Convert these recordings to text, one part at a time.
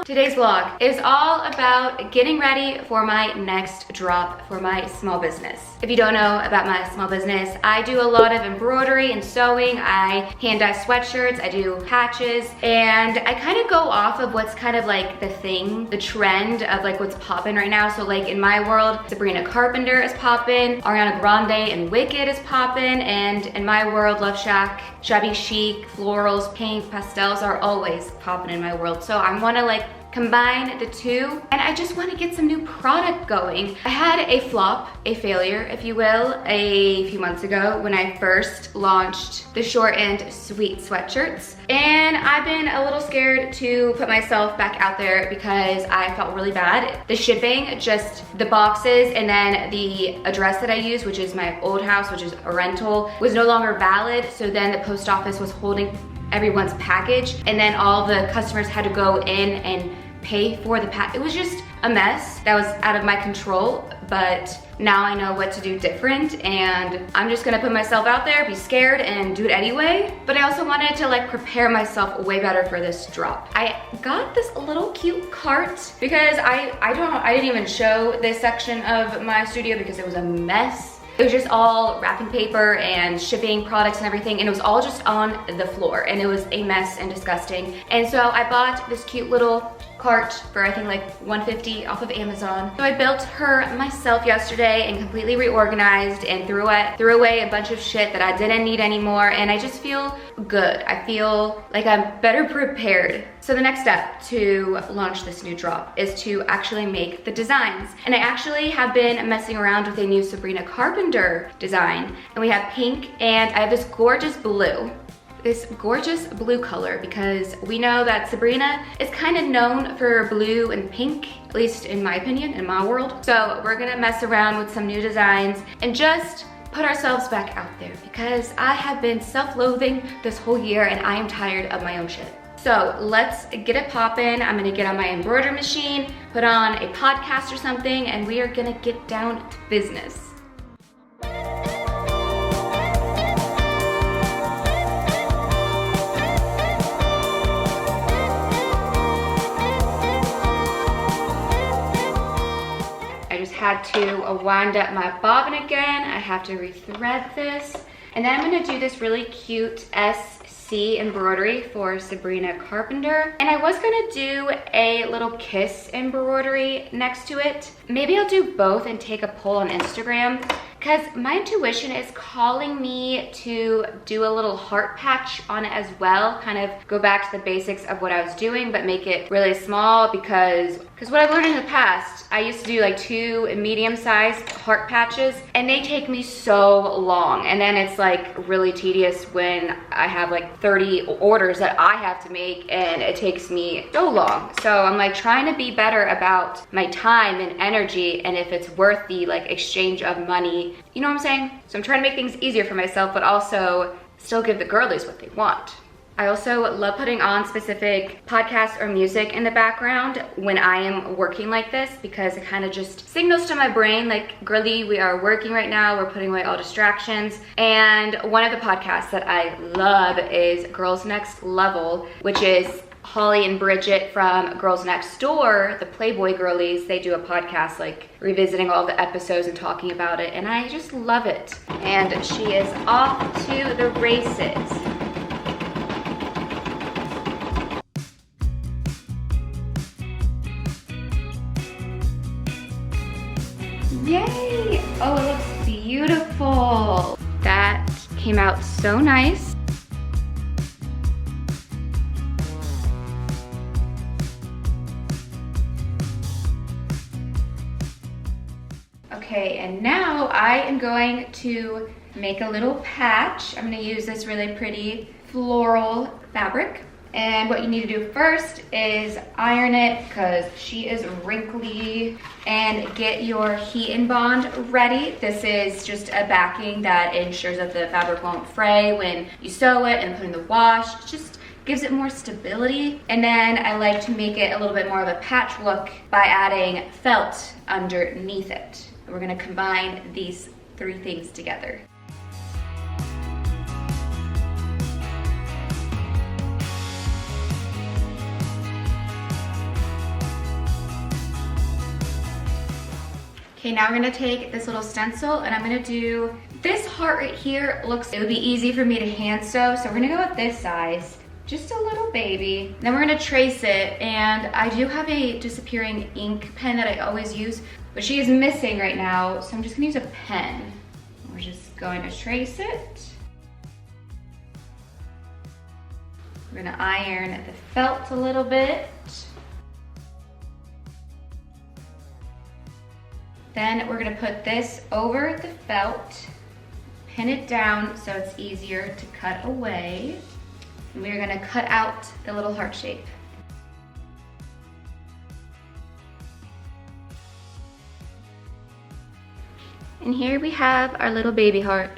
Today's vlog is all about getting ready for my next drop for my small business. If you don't know about my small business, I do a lot of embroidery and sewing. I hand dye sweatshirts, I do patches, and I kind of go off of what's kind of like the thing, the trend of like what's popping right now. So like in my world, Sabrina Carpenter is popping, Ariana Grande and Wicked is popping, and in my world, Love Shack, Shabby Chic, florals, pink, pastels are always popping in my world. So I want to like combine the two, and I just want to get some new product going. I had a flop, a failure, if you will, a few months ago when I first launched the short and sweet sweatshirts. And I've been a little scared to put myself back out there because I felt really bad. The shipping, just the boxes, and then the address that I used, which is my old house, which is a rental, was no longer valid. So then the post office was holding everyone's package, and then all the customers had to go in and pay for the pack. It was just a mess that was out of my control, but now I know what to do different, and I'm just gonna put myself out there, be scared, and do it anyway. But I also wanted to like prepare myself way better for this drop. I got this little cute cart because I didn't even show this section of my studio because it was a mess. It was just all wrapping paper and shipping products and everything, and it was all just on the floor, and it was a mess and disgusting. And so I bought this cute little cart for I think like $150 off of Amazon. So I built her myself yesterday and completely reorganized and threw away a bunch of shit that I didn't need anymore, and I just feel good. I feel like I'm better prepared. So the next step to launch this new drop is to actually make the designs. And I actually have been messing around with a new Sabrina Carpenter design, and we have pink, and I have this gorgeous blue color, because we know that Sabrina is kind of known for blue and pink, at least in my opinion, in my world. So we're gonna mess around with some new designs and just put ourselves back out there, because I have been self-loathing this whole year and I am tired of my own shit. So let's get it poppin'. I'm gonna get on my embroidery machine, put on a podcast or something, and we are gonna get down to business. Had to wind up my bobbin again. I have to rethread this, and then I'm gonna do this really cute SC embroidery for Sabrina Carpenter, and I was gonna do a little kiss embroidery next to it. Maybe I'll do both and take a poll on Instagram, because my intuition is calling me to do a little heart patch on it as well, kind of go back to the basics of what I was doing, but make it really small, because what I've learned in the past, I used to do like 2 medium-sized heart patches, and they take me so long, and then it's like really tedious when I have like 30 orders that I have to make, and it takes me so long. So I'm like trying to be better about my time and energy, and if it's worth the like exchange of money. You know what I'm saying? So I'm trying to make things easier for myself, but also still give the girlies what they want. I also love putting on specific podcasts or music in the background when I am working like this, because it kind of just signals to my brain like, girly, we are working right now, we're putting away all distractions. And one of the podcasts that I love is Girls Next Level, which is Holly and Bridget from Girls Next Door, the Playboy girlies. They do a podcast like revisiting all the episodes and talking about it, and I just love it. And she is off to the races. Yay! Oh, it looks beautiful. That came out so nice. Okay, and now I am going to make a little patch. I'm gonna use this really pretty floral fabric. And what you need to do first is iron it, because she is wrinkly, and get your heat and bond ready. This is just a backing that ensures that the fabric won't fray when you sew it and put in the wash. It's just gives it more stability. And then I like to make it a little bit more of a patch look by adding felt underneath it. We're gonna combine these three things together. Okay, now we're gonna take this little stencil and I'm gonna do this heart right here. It would be easy for me to hand sew, so we're gonna go with this size, just a little baby. Then we're gonna trace it, and I do have a disappearing ink pen that I always use, but she is missing right now, so I'm just gonna use a pen. We're just going to trace it. We're gonna iron the felt a little bit. Then we're gonna put this over the felt, pin it down so it's easier to cut away. And we're gonna cut out the little heart shape. And here we have our little baby heart.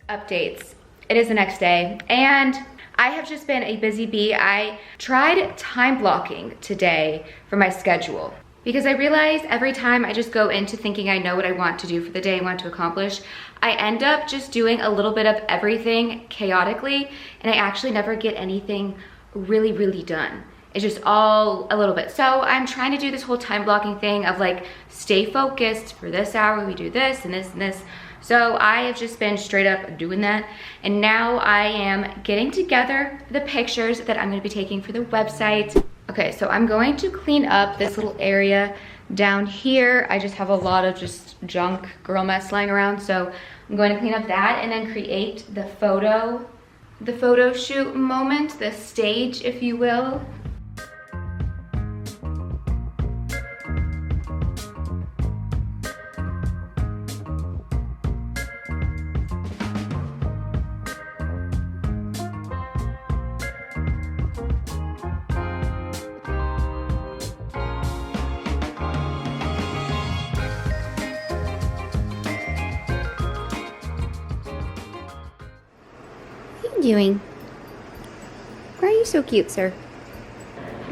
Updates. It is the next day and I have just been a busy bee. I tried time blocking today for my schedule because I realized every time I just go into thinking I know what I want to do for the day, I want to accomplish, I end up just doing a little bit of everything chaotically and I actually never get anything really done. It's just all a little bit. So I'm trying to do this whole time blocking thing of like, stay focused. For this hour we do this and this and this. So I have just been straight up doing that. And now I am getting together the pictures that I'm gonna be taking for the website. Okay, so I'm going to clean up this little area down here. I just have a lot of just junk girl mess lying around. So I'm going to clean up that and then create the photo shoot moment, the stage, if you will. Doing? Why are you so cute, sir?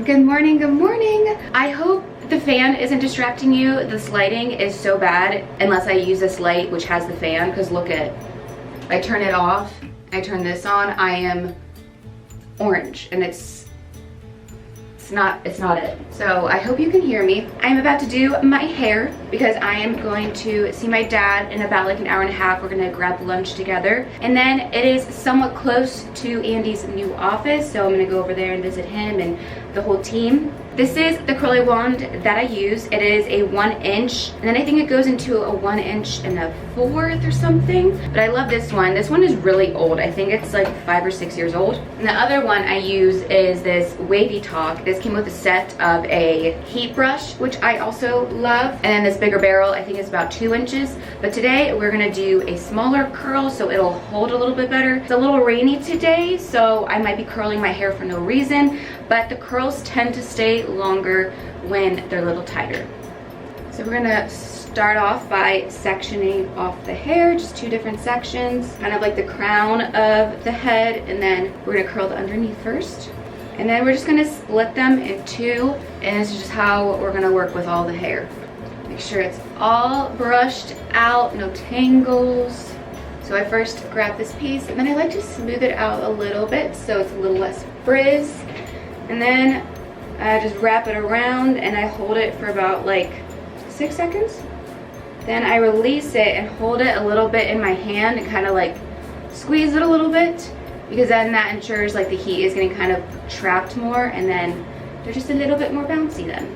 Good morning, good morning. I hope the fan isn't distracting you. This lighting is so bad unless I use this light which has the fan, because look at, I turn it off, I turn this on, I am orange and it's not it. So I hope you can hear me. I'm about to do my hair because I am going to see my dad in about like an hour and a half. We're gonna grab lunch together. And then it is somewhat close to Andy's new office, so I'm gonna go over there and visit him and the whole team. This is the curly wand that I use. It is a 1 inch, and then I think it goes into a 1 inch and a 1/4 or something. But I love this one. This one is really old. I think it's like 5 or 6 years old. And the other one I use is this Wavy Talk. This came with a set of a heat brush, which I also love. And then this bigger barrel, I think it's about 2 inches. But today we're gonna do a smaller curl so it'll hold a little bit better. It's a little rainy today, so I might be curling my hair for no reason, but the curls tend to stay longer when they're a little tighter. So we're gonna start off by sectioning off the hair, just 2 different sections, kind of like the crown of the head, and then we're gonna curl the underneath first. And then we're just gonna split them in 2, and this is just how we're gonna work with all the hair. Make sure it's all brushed out, no tangles. So I first grab this piece, and then I like to smooth it out a little bit so it's a little less frizz. And then I just wrap it around and I hold it for about like 6 seconds. Then I release it and hold it a little bit in my hand and kind of like squeeze it a little bit, because then that ensures like the heat is getting kind of trapped more, and then they're just a little bit more bouncy then.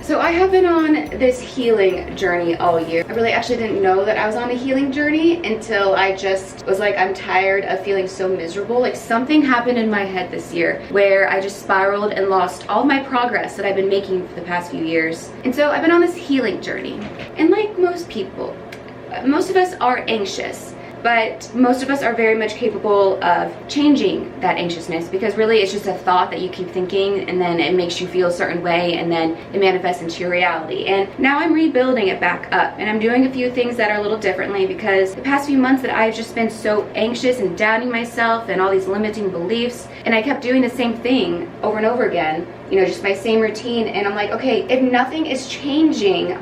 So I have been on this healing journey all year. I really actually didn't know that I was on a healing journey until I just was like, I'm tired of feeling so miserable. Like something happened in my head this year where I just spiraled and lost all my progress that I've been making for the past few years. And so I've been on this healing journey. And like most people, most of us are anxious. But most of us are very much capable of changing that anxiousness, because really it's just a thought that you keep thinking and then it makes you feel a certain way and then it manifests into your reality. And now I'm rebuilding it back up, and I'm doing a few things that are a little differently, because the past few months that I've just been so anxious and doubting myself and all these limiting beliefs, and I kept doing the same thing over and over again, you know, just my same routine. And I'm like, okay, if nothing is changing,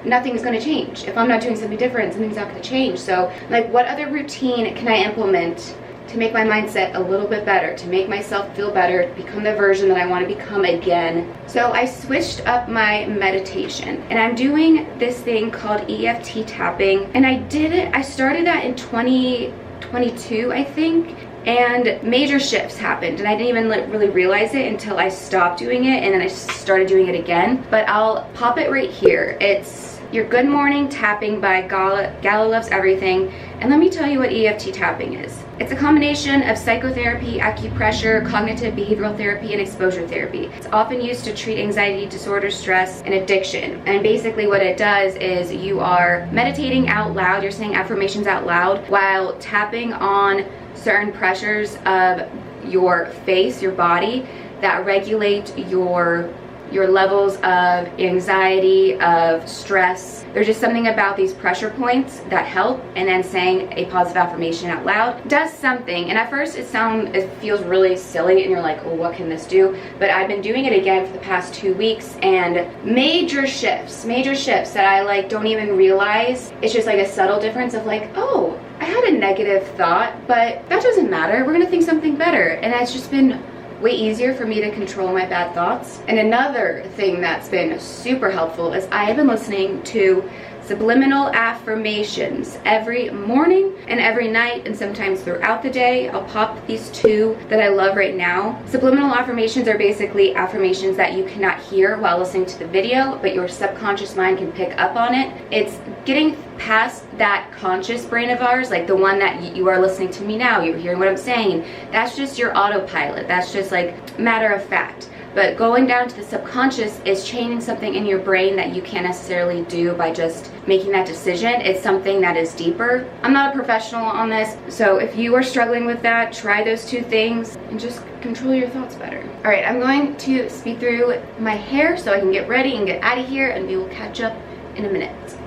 nothing is going to change. If I'm not doing something different, something's not going to change. So like, what other routine can I implement to make my mindset a little bit better, to make myself feel better, become the version that I want to become again? So I switched up my meditation, and I'm doing this thing called EFT tapping. And I started that in 2022, I think. And major shifts happened, and I didn't even really realize it until I stopped doing it, and then I started doing it again. But I'll pop it right here. It's your Good Morning Tapping by Gala Loves Everything. And let me tell you what EFT tapping is. It's a combination of psychotherapy, acupressure, cognitive behavioral therapy, and exposure therapy. It's often used to treat anxiety, disorder, stress, and addiction. And basically what it does is you are meditating out loud, you're saying affirmations out loud while tapping on certain pressures of your face, your body, that regulate your levels of anxiety, of stress. There's just something about these pressure points that help, and then saying a positive affirmation out loud does something. And at first it feels really silly, and you're like, oh, what can this do? But I've been doing it again for the past 2 weeks, and major shifts that I like don't even realize. It's just like a subtle difference of like, oh, I had a negative thought, but that doesn't matter. We're gonna think something better. And it's just been way easier for me to control my bad thoughts. And another thing that's been super helpful is I have been listening to subliminal affirmations every morning and every night, and sometimes throughout the day. I'll pop these two that I love right now. Subliminal affirmations are basically affirmations that you cannot hear while listening to the video, but your subconscious mind can pick up on it. It's getting past that conscious brain of ours, like the one that you are listening to me now, you're hearing what I'm saying. That's just your autopilot. That's just like matter of fact. But going down to the subconscious is changing something in your brain that you can't necessarily do by just making that decision. It's something that is deeper. I'm not a professional on this, so if you are struggling with that, try those two things and just control your thoughts better. All right, I'm going to speed through my hair so I can get ready and get out of here, and we will catch up in a minute.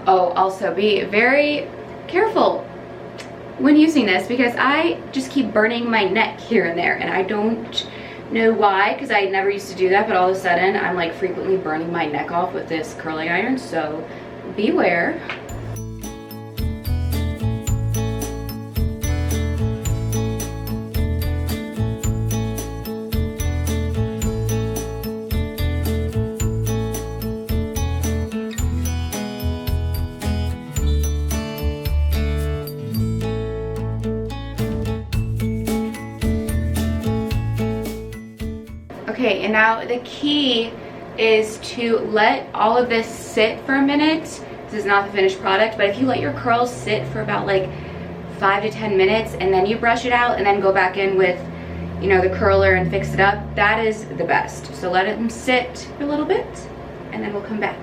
Oh, also be very careful when using this, because I just keep burning my neck here and there, and I don't know why, because I never used to do that, but all of a sudden I'm like frequently burning my neck off with this curling iron, so beware. Okay, and now the key is to let all of this sit for a minute. This is not the finished product, but if you let your curls sit for about like 5 to 10 minutes and then you brush it out and then go back in with, you know, the curler and fix it up, that is the best. So let them sit for a little bit and then we'll come back.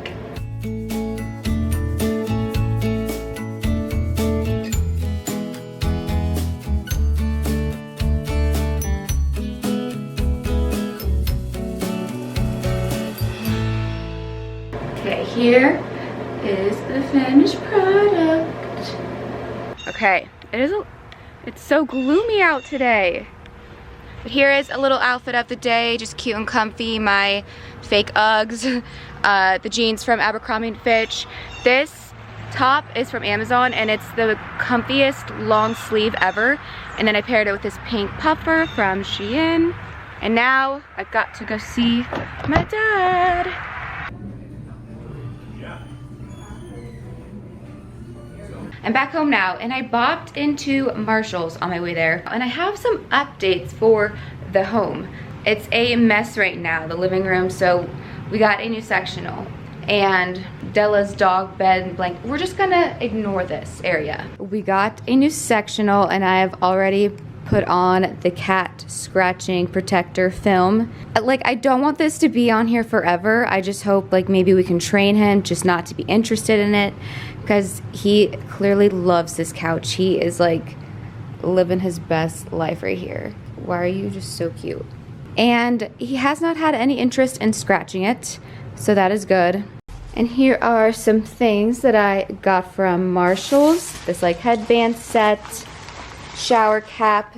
Okay, here is the finished product. Okay, it's so gloomy out today. But here is a little outfit of the day, just cute and comfy. My fake Uggs, the jeans from Abercrombie & Fitch. This top is from Amazon, and it's the comfiest long sleeve ever. And then I paired it with this pink puffer from Shein. And now I've got to go see my dad. I'm back home now, and I bopped into Marshall's on my way there, and I have some updates for the home. It's a mess right now, the living room, so we got a new sectional, and Della's dog bed and blanket. We're just gonna ignore this area. We got a new sectional, and I have already put on the cat scratching protector film. Like, I don't want this to be on here forever. I just hope like maybe we can train him just not to be interested in it, because he clearly loves this couch. He is like living his best life right here. Why are you just so cute? And he has not had any interest in scratching it, so that is good. And here are some things that I got from Marshall's. This like headband set, shower cap.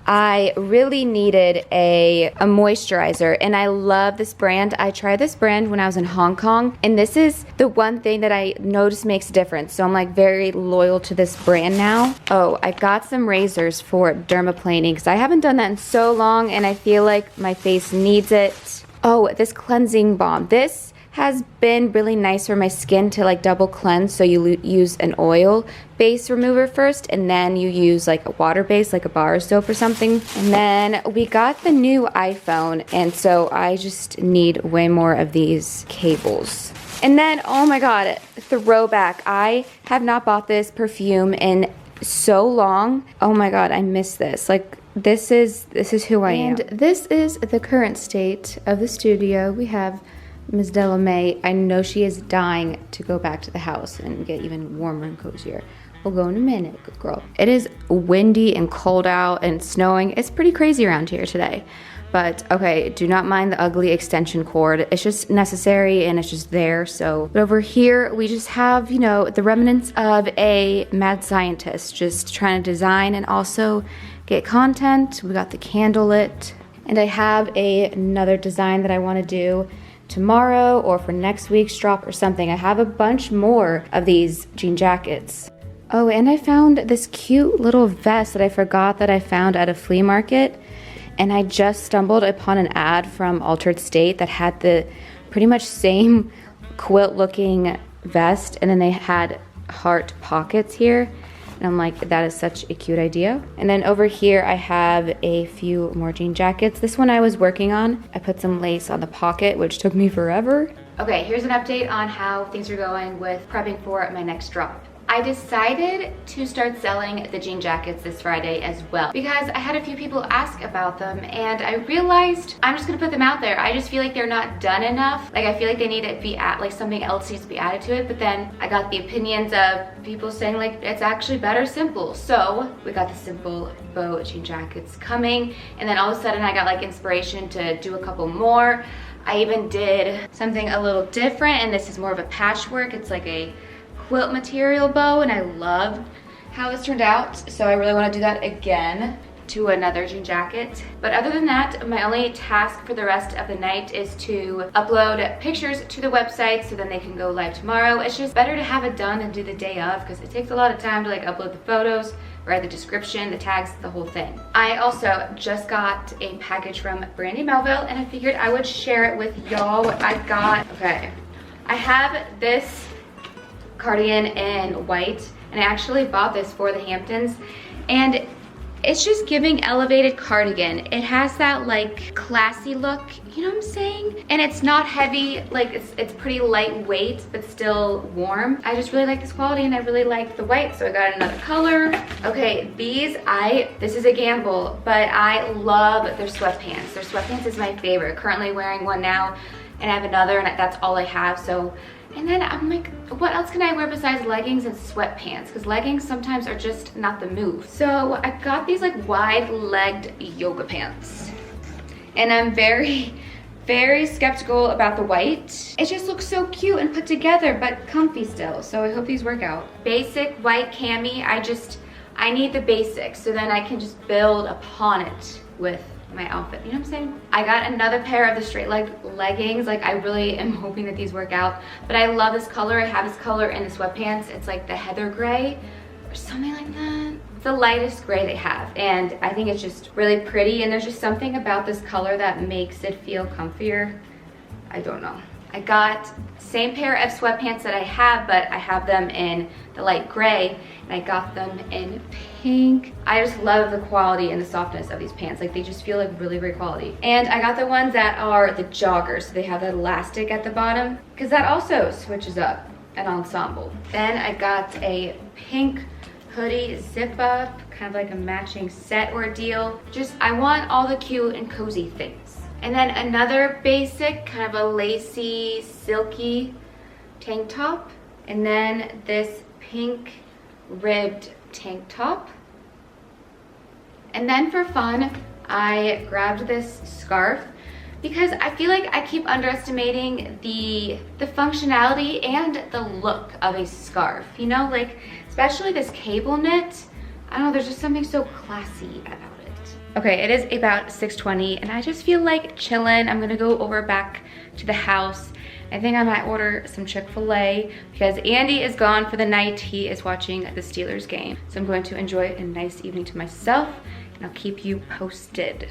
I really needed a moisturizer, and I love this brand. I tried this brand when I was in Hong Kong, and this is the one thing that I noticed makes a difference. So I'm like very loyal to this brand now. Oh, I got some razors for dermaplaning because I haven't done that in so long, and I feel like my face needs it. Oh, this cleansing balm. This has been really nice for my skin to like double cleanse. So you use an oil base remover first, and then you use like a water base, like a bar soap or something. And then we got the new iPhone, and so I just need way more of these cables. And then, oh my god, throwback. I have not bought this perfume in so long. Oh my god, I miss this. Like, this is who I am. And this is the current state of the studio. We have Ms. Della May. I know she is dying to go back to the house and get even warmer and cozier. We'll go in a minute, good girl. It is windy and cold out and snowing. It's pretty crazy around here today. But okay, do not mind the ugly extension cord. It's just necessary and it's just there. So, but over here we just have, you know, the remnants of a mad scientist just trying to design and also get content. We got the candle lit, and I have another design that I want to do tomorrow or for next week's drop or something. I have a bunch more of these jean jackets. Oh, and I found this cute little vest that I forgot that I found at a flea market, and I just stumbled upon an ad from Altered State that had the pretty much same quilt looking vest, and then they had heart pockets here. And I'm like, that is such a cute idea. And then over here, I have a few more jean jackets. This one I was working on. I put some lace on the pocket, which took me forever. Okay, here's an update on how things are going with prepping for my next drop. I decided to start selling the jean jackets this Friday as well, because I had a few people ask about them, and I realized I'm just gonna put them out there. I just feel like they're not done enough. Like, I feel like they need to be like something else needs to be added to it. But then I got the opinions of people saying like it's actually better simple. So we got the simple bow jean jackets coming, and then all of a sudden I got like inspiration to do a couple more. I even did something a little different, and this is more of a patchwork. It's like a quilt material bow, and I love how this turned out, so I really want to do that again to another jean jacket. But other than that, my only task for the rest of the night is to upload pictures to the website so then they can go live tomorrow. It's just better to have it done than do the day of, because it takes a lot of time to like upload the photos, write the description, the tags, the whole thing. I also just got a package from Brandy Melville, and I figured I would share it with y'all what I got. Okay, I have this cardigan in white, and I actually bought this for the Hamptons, and it's just giving elevated cardigan. It has that like classy look, you know what I'm saying? And it's not heavy, like it's pretty lightweight but still warm. I just really like this quality, and I really like the white, so I got another color. Okay, this is a gamble, but I love their sweatpants. Their sweatpants is my favorite. Currently wearing one now, and I have another, and that's all I have. So, and then I'm like, what else can I wear besides leggings and sweatpants? Because leggings sometimes are just not the move. So I got these like wide-legged yoga pants, and I'm very, very skeptical about the white. It just looks so cute and put together, but comfy still. So I hope these work out. Basic white cami. I need the basics, so then I can just build upon it with my outfit, you know what I'm saying? I got another pair of the straight leg leggings. Like, I really am hoping that these work out, but I love this color. I have this color in the sweatpants. It's like the heather gray or something like that. It's the lightest gray they have, and I think it's just really pretty, and there's just something about this color that makes it feel comfier. I don't know. I got same pair of sweatpants that I have, but I have them in the light gray, and I got them in pink. I just love the quality and the softness of these pants. Like, they just feel like really great quality. And I got the ones that are the joggers, so they have that elastic at the bottom, because that also switches up an ensemble. Then I got a pink hoodie zip up, kind of like a matching set ordeal. Just, I want all the cute and cozy things. And then another basic, kind of a lacy, silky tank top. And then this pink ribbed tank top. And then for fun, I grabbed this scarf because I feel like I keep underestimating the functionality and the look of a scarf. You know, like, especially this cable knit. I don't know, there's just something so classy about it. Okay, it is about 6:20 and I just feel like chilling. I'm gonna go over back to the house. I think I might order some Chick-fil-A because Andy is gone for the night. He is watching the Steelers game. So I'm going to enjoy a nice evening to myself, and I'll keep you posted.